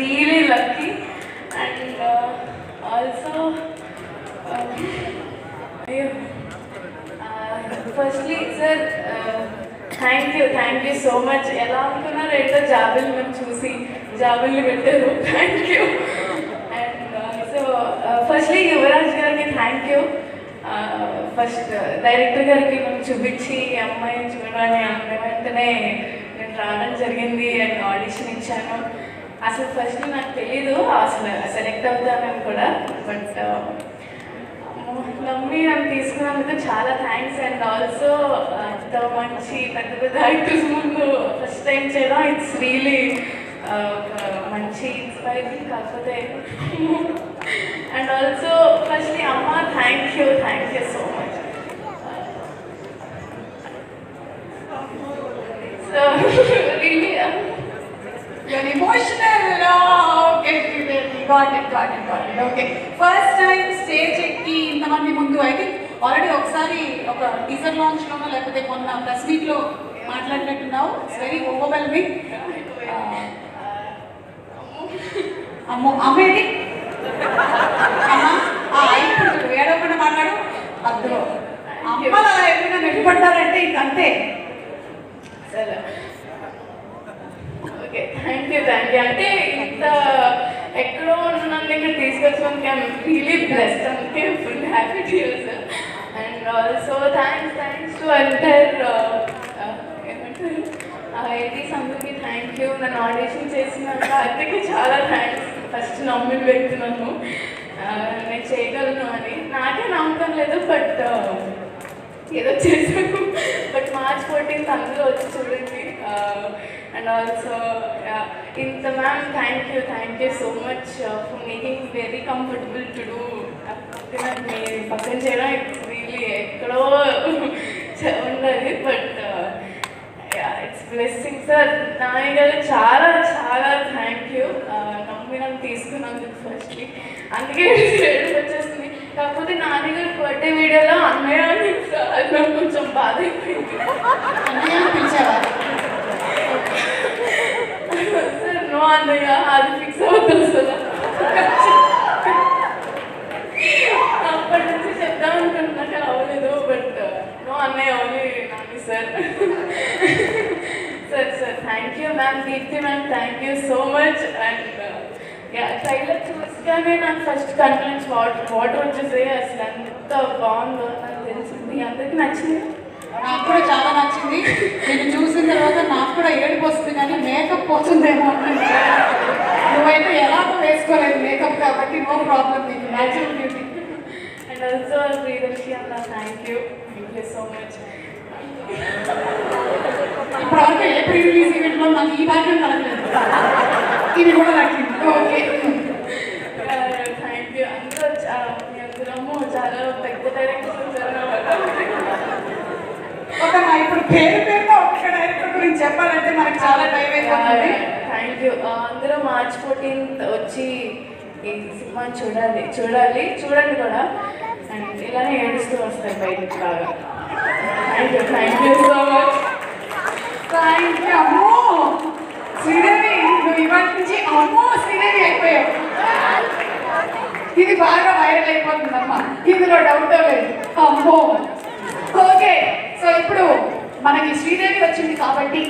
really lucky. And also, firstly, sir, thank you so much. ఎలా అనుకున్నారు ఏంటో Jabil మేము చూసి జాబిల్ని పెట్టారు. Thank you. And so firstly Yuvraj గారికి థ్యాంక్ యూ. ఫస్ట్ డైరెక్టర్ గారికి మేము చూపించి అమ్మాయిని చూడడానికి అమ్మాయి వెంటనే నేను రావడం జరిగింది అండ్ ఆడిషన్ ఇచ్చాను. అసలు ఫస్ట్ నాకు తెలీదు అసలు సెలెక్ట్ అవుతానని కూడా, బట్ నమ్మి నన్ను తీసుకున్నందుకు చాలా థ్యాంక్స్. అండ్ ఆల్సో అంత మంచి పెద్ద పెద్ద యాక్టర్స్ ముందు ఫస్ట్ టైం చేయడం ఇట్స్ రియలీ మంచి ఇన్స్పైరింగ్. కాకపోతే అండ్ ఆల్సో ఫస్ట్లీ అమ్మ thank you so much. So really you're emotional. Okay, got it. Okay, first time stage ఎక్కి ఇంతమంది ముందు ఐ థింక్ ఆల్రెడీ ఒకసారి ఒక టీజర్ లాంచ్లోనో లేకపోతే మొన్న ప్రెస్ మీట్లో మాట్లాడినట్టున్నావు. It's very overwhelming. అమ్మేది ఇప్పుడు ఏడవకుండా మాట్లాడు. అద్దరు అమ్మలు అలా ఎప్పుడైనా మెట్టుపడ్డారంటే ఇంకంతే. సరే, ఓకే, థ్యాంక్ యూ. అంటే ఇంత ఎక్కడో నన్ను ఇక్కడ తీసుకొచ్చినందుకు ఐఎమ్ రియలీ బ్లెస్డ్. అందుకే full happy to you sir. And also thanks to entire ఏమంటారు ఐటీస్ అందరికీ థ్యాంక్ యూ. నన్ను ఆడిషన్ చేసినాక అందరికీ చాలా థ్యాంక్స్. ఫస్ట్ నమ్మిన వ్యక్తి నన్ను నేను చేయగలను అని నాకే నమ్మకం లేదు, బట్ ఏదో చేశాను. బట్ March 14th అందరూ వచ్చి చూడండి. అండ్ ఆల్సో ఇంత ma'am thank you so much for making very comfortable to do. మీ పక్కన చేయడం ఇట్స్ రియలీ ఎక్కడో ఉండదు, but it's blessing sir. Nani గారు చాలా థ్యాంక్ యూ. నమ్మినం తీసుకున్నందుకు ఫస్ట్లీ, అందుకే వచ్చేస్తుంది. కాకపోతే నాని గారి బర్త్డే వీడియోలో అన్నయ్య అది నాకు కొంచెం బాధ అయిపోయింది. సార్ నో అన్నయ్య, అది ఫిక్స్ అవుతుంది సార్. అప్పటి నుంచి చెప్దాం అనుకుంటున్నాక అవ్వలేదు, బట్ నో అన్నయ్య only Nani sir. Sir thank you ma'am. Deepti ma'am thank you so much. And trailer చూసగానే నాకు ఫస్ట్ కన్ఫిడెన్స్ వాటర్ వచ్చేసి అసలు ఎంత బాగుందో నాకు తెలిసింది. అందరికి నచ్చింది, నాకు కూడా చాలా నచ్చింది. నేను చూసిన తర్వాత నాకు కూడా ఏడుపు వస్తుంది, కానీ మేకప్ పోతుందేమో అంటే నువ్వైతే ఎలాగో వేసుకోలేదు మేకప్, కాబట్టి నో ప్రాబ్లం, నీకు న్యాచురల్ బ్యూటీ. అండ్ ఆల్సో శ్రీదర్శి అన్న థ్యాంక్ యూ సో మచ్. ఇప్పటివరకు ఏ ప్రీ రిలీజ్ ఈవెంట్లో నాకు ఈ భాగ్యం కలగలేదు, ఇది కూడా నచ్చింది. Okay, thank you. అందరము చాలా పెద్ద డైరెక్టర్స్ వచ్చారు. ఓకేమ్మా, ఇప్పుడు పేరుతో ఒక్క డైరెక్టర్ గురించి చెప్పాలంటే మనకు చాలా టైం అయిపోతుంది. Thank you. అందరూ March 14th వచ్చి ఈ సినిమాని చూడండి కూడా. అండ్ ఇలానే ఏడుస్తూ వస్తాయి బయటకు బాగా. Thank you so much. Thank you. అమ్మో శ్రీదేవి, నువ్వు ఇవాటి నుంచి అమ్మో శ్రీదేవి అయిపోయావు. ఇది బాగా వైరల్ అయిపోతుందమ్మా, ఇందులో డౌట్ లేదు. అమ్మో. ఓకే, సో ఇప్పుడు మనకి శ్రీదేవి వచ్చింది కాబట్టి